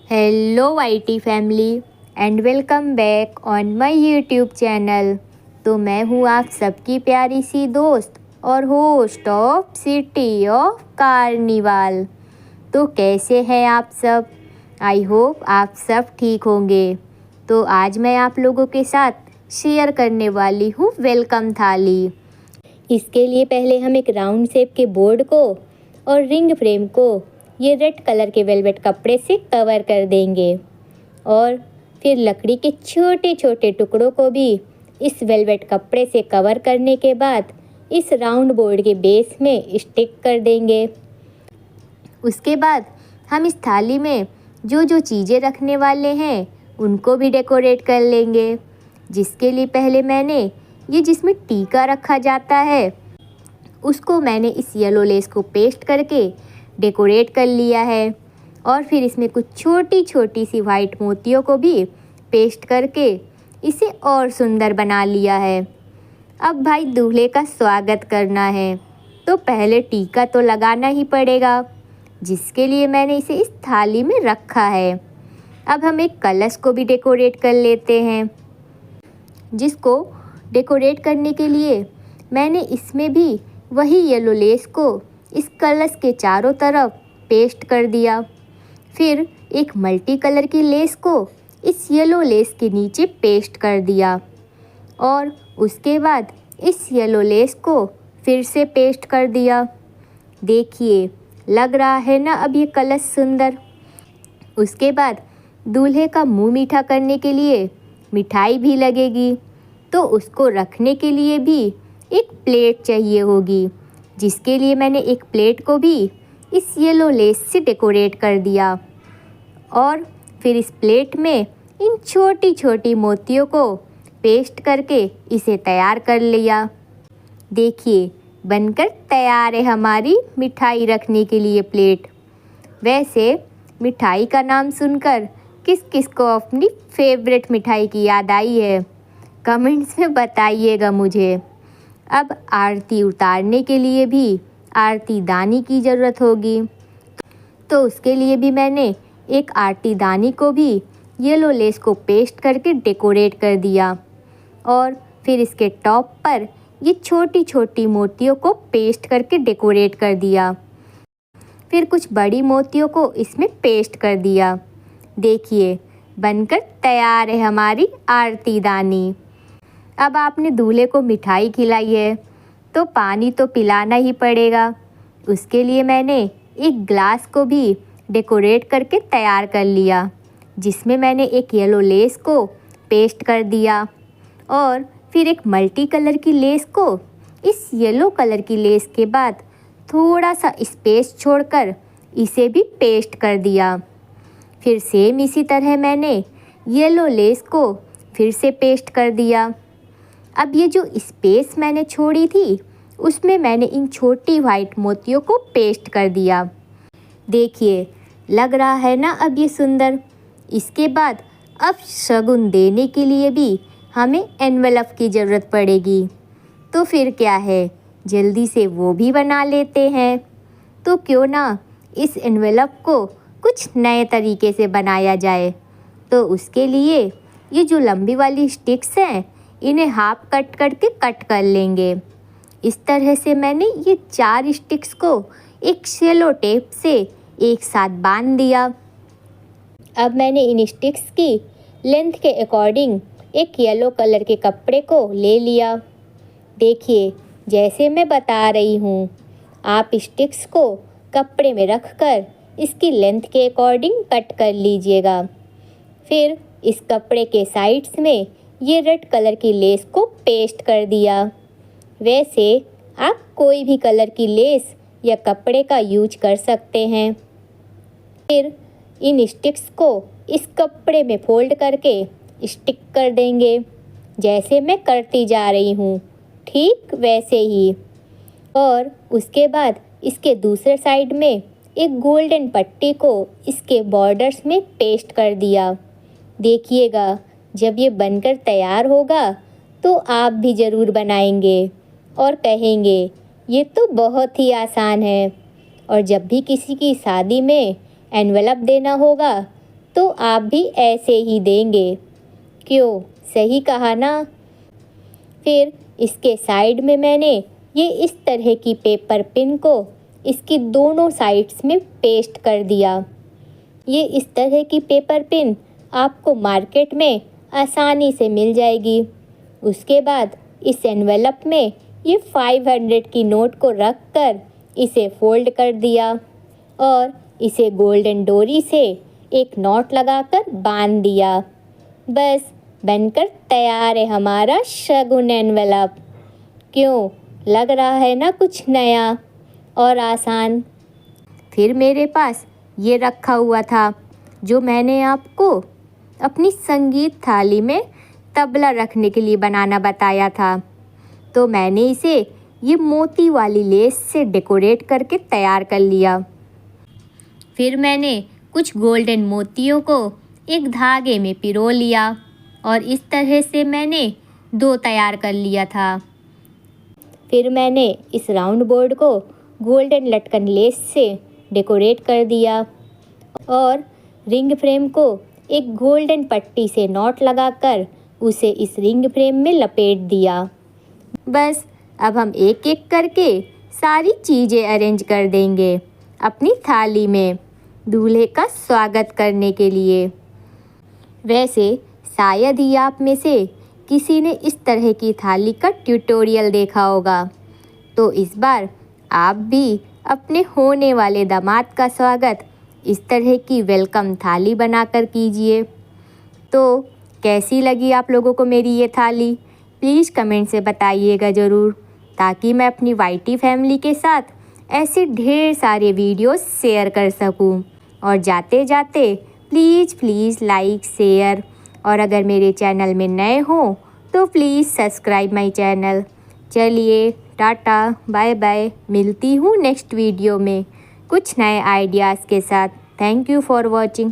Hello YT family and welcome back on my YouTube channel. तो मैं हूँ आप सबकी प्यारी सी दोस्त और host of city of carnival. तो कैसे हैं आप सब? आई होप आप सब ठीक होंगे। तो आज मैं आप लोगों के साथ शेयर करने वाली हूँ वेलकम थाली। इसके लिए पहले हम एक राउंड शेप के बोर्ड को और रिंग फ्रेम को ये रेड कलर के वेलवेट कपड़े से कवर कर देंगे और फिर लकड़ी के छोटे छोटे टुकड़ों को भी इस वेलवेट कपड़े से कवर करने के बाद इस राउंड बोर्ड के बेस में स्टिक कर देंगे। उसके बाद हम इस थाली में जो जो चीज़ें रखने वाले हैं उनको भी डेकोरेट कर लेंगे। जिसके लिए पहले मैंने ये जिसमें टीका रखा जाता है उसको मैंने इस येलो लेस को पेस्ट करके डेकोरेट कर लिया है और फिर इसमें कुछ छोटी छोटी सी वाइट मोतियों को भी पेस्ट करके इसे और सुंदर बना लिया है। अब भाई दूल्हे का स्वागत करना है तो पहले टीका तो लगाना ही पड़ेगा, जिसके लिए मैंने इसे इस थाली में रखा है। अब हम एक कलश को भी डेकोरेट कर लेते हैं, जिसको डेकोरेट करने के लिए मैंने इसमें भी वही येलो लेस को इस कलश के चारों तरफ पेस्ट कर दिया। फिर एक मल्टी कलर की लेस को इस येलो लेस के नीचे पेस्ट कर दिया और उसके बाद इस येलो लेस को फिर से पेस्ट कर दिया। देखिए, लग रहा है ना अब ये कलश सुंदर। उसके बाद दूल्हे का मुंह मीठा करने के लिए मिठाई भी लगेगी, तो उसको रखने के लिए भी एक प्लेट चाहिए होगी, जिसके लिए मैंने एक प्लेट को भी इस येलो लेस से डेकोरेट कर दिया और फिर इस प्लेट में इन छोटी छोटी मोतियों को पेस्ट करके इसे तैयार कर लिया। देखिए, बनकर तैयार है हमारी मिठाई रखने के लिए प्लेट। वैसे मिठाई का नाम सुनकर किस किस को अपनी फेवरेट मिठाई की याद आई है, कमेंट्स में बताइएगा मुझे। अब आरती उतारने के लिए भी आरती दानी की ज़रूरत होगी, तो उसके लिए भी मैंने एक आरती दानी को भी येलो लेस को पेस्ट करके डेकोरेट कर दिया और फिर इसके टॉप पर ये छोटी छोटी मोतियों को पेस्ट करके डेकोरेट कर दिया। फिर कुछ बड़ी मोतियों को इसमें पेस्ट कर दिया। देखिए, बनकर तैयार है हमारी आरती दानी। अब आपने दूल्हे को मिठाई खिलाई है तो पानी तो पिलाना ही पड़ेगा। उसके लिए मैंने एक ग्लास को भी डेकोरेट करके तैयार कर लिया, जिसमें मैंने एक येलो लेस को पेस्ट कर दिया और फिर एक मल्टी कलर की लेस को इस येलो कलर की लेस के बाद थोड़ा सा स्पेस छोड़कर इसे भी पेस्ट कर दिया। फिर सेम इसी तरह मैंने येलो लेस को फिर से पेस्ट कर दिया। अब ये जो स्पेस मैंने छोड़ी थी उसमें मैंने इन छोटी वाइट मोतियों को पेस्ट कर दिया। देखिए, लग रहा है ना अब ये सुंदर। इसके बाद अब शगुन देने के लिए भी हमें एनवेलप की ज़रूरत पड़ेगी, तो फिर क्या है, जल्दी से वो भी बना लेते हैं। तो क्यों ना इस एनवेलप को कुछ नए तरीके से बनाया जाए। तो उसके लिए ये जो लंबी वाली स्टिक्स हैं इन्हें हाफ कट करके कट कर लेंगे। इस तरह से मैंने ये 4 स्टिक्स को एक सेलो टेप से एक साथ बांध दिया। अब मैंने इन स्टिक्स की लेंथ के अकॉर्डिंग एक येलो कलर के कपड़े को ले लिया। देखिए, जैसे मैं बता रही हूँ, आप स्टिक्स को कपड़े में रखकर इसकी लेंथ के अकॉर्डिंग कट कर लीजिएगा। फिर इस कपड़े के साइड्स में ये रेड कलर की लेस को पेस्ट कर दिया। वैसे आप कोई भी कलर की लेस या कपड़े का यूज कर सकते हैं। फिर इन स्टिक्स को इस कपड़े में फोल्ड करके स्टिक कर देंगे, जैसे मैं करती जा रही हूँ, ठीक वैसे ही। और उसके बाद इसके दूसरे साइड में एक गोल्डन पट्टी को इसके बॉर्डर्स में पेस्ट कर दिया। देखिएगा, जब ये बनकर तैयार होगा तो आप भी ज़रूर बनाएंगे और कहेंगे ये तो बहुत ही आसान है। और जब भी किसी की शादी में एनवेलप देना होगा तो आप भी ऐसे ही देंगे। क्यों, सही कहा ना? फिर इसके साइड में मैंने ये इस तरह की पेपर पिन को इसकी दोनों साइड्स में पेस्ट कर दिया। ये इस तरह की पेपर पिन आपको मार्केट में आसानी से मिल जाएगी। उसके बाद इस एनवेलप में ये 500 की नोट को रख कर इसे फोल्ड कर दिया और इसे गोल्डन डोरी से एक नॉट लगाकर बांध दिया। बस बनकर तैयार है हमारा शगुन एनवेलप। क्यों, लग रहा है ना कुछ नया और आसान? फिर मेरे पास ये रखा हुआ था जो मैंने आपको अपनी संगीत थाली में तबला रखने के लिए बनाना बताया था। तो मैंने इसे ये मोती वाली लेस से डेकोरेट करके तैयार कर लिया। फिर मैंने कुछ गोल्डन मोतियों को एक धागे में पिरो लिया और इस तरह से मैंने 2 तैयार कर लिया था। फिर मैंने इस राउंड बोर्ड को गोल्डन लटकन लेस से डेकोरेट कर दिया और रिंग फ्रेम को एक गोल्डन पट्टी से नॉट लगाकर उसे इस रिंग फ्रेम में लपेट दिया। बस अब हम एक एक करके सारी चीज़ें अरेंज कर देंगे अपनी थाली में दूल्हे का स्वागत करने के लिए। वैसे शायद ही आप में से किसी ने इस तरह की थाली का ट्यूटोरियल देखा होगा, तो इस बार आप भी अपने होने वाले दामाद का स्वागत इस तरह की वेलकम थाली बनाकर कीजिए। तो कैसी लगी आप लोगों को मेरी ये थाली? प्लीज़ कमेंट से बताइएगा ज़रूर, ताकि मैं अपनी वाईटी फैमिली के साथ ऐसे ढेर सारे वीडियोस शेयर कर सकूं। और जाते जाते प्लीज़ लाइक शेयर, और अगर मेरे चैनल में नए हो तो प्लीज़ सब्सक्राइब माय चैनल। चलिए टाटा बाय बाय, मिलती हूँ नेक्स्ट वीडियो में कुछ नए आइडियाज़ के साथ। Thank you for watching.